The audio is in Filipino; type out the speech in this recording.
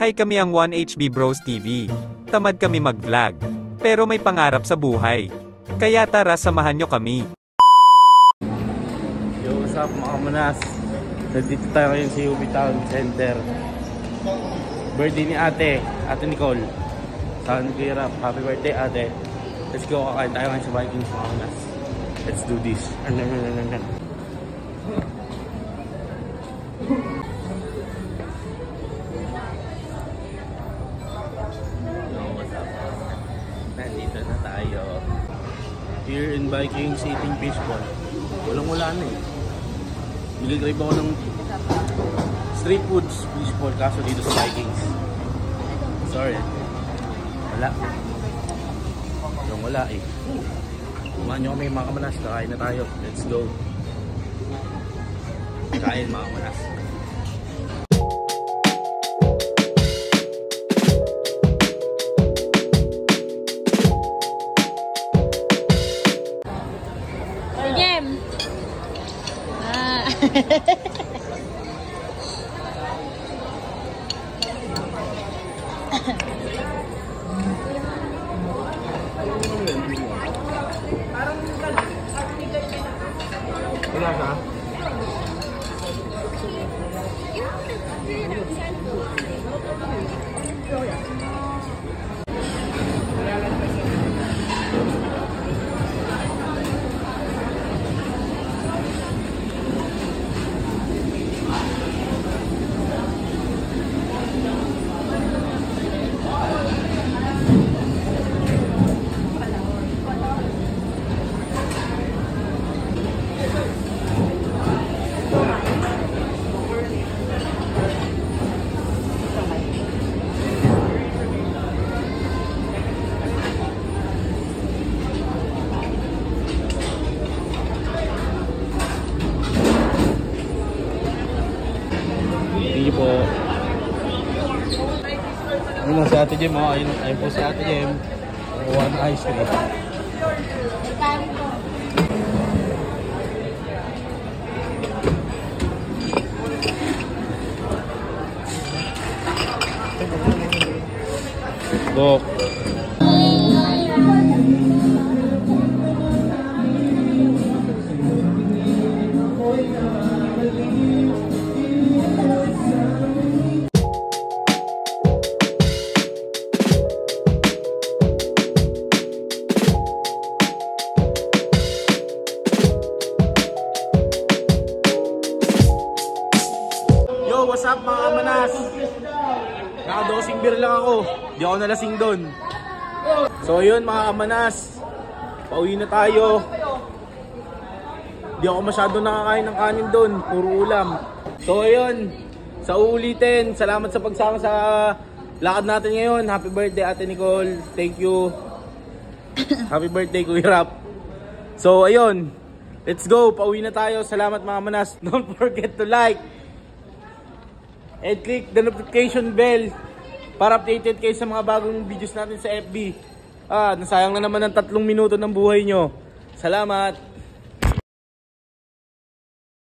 Hi, kami ang 1HB Bros TV. Tamad kami mag-vlog, pero may pangarap sa buhay. Kaya tara, samahan nyo kami. Yo, what's up mga manas? Nandito tayo ngayon sa UP Town Center. Birthday ni ate Nicole. Saan nag-hirap? Happy birthday ate. Let's go, kakain tayo ngayon sa Vikings mga manas. Let's do this. Nandito na tayo. Here in Vikings, eating fishball. Walang-wala na eh. Nag-grab ako ng street foods fishball kaso dito sa Vikings. Sorry. Wala. Walang-wala eh. Kumahan nyo kami mga kamanas. Kakain na tayo. Let's go. Kain mga kamanas. Wala ka? Hindi po. Ayun na si Ate Jem, oh. Ayun po si Ate Jem. One ice cream. Bok. Yo, what's up mga kamanas? Naka-dosing beer lang ako. Di ako nalasing doon. So yun mga kamanas, pauwi na tayo. Di ako masyado nakakain ng kanin doon, puro ulam. So yun, sa uulitin, salamat sa pagsama sa lakad natin ngayon. Happy birthday Ate Nicole. Thank you. Happy birthday Kuya Rap. So ayun, let's go, pauwi na tayo. Salamat mga kamanas. Don't forget to like and click the notification bell para updated kayo sa mga bagong videos natin sa FB. Nasayang na naman ng 3 minuto ng buhay nyo. Salamat!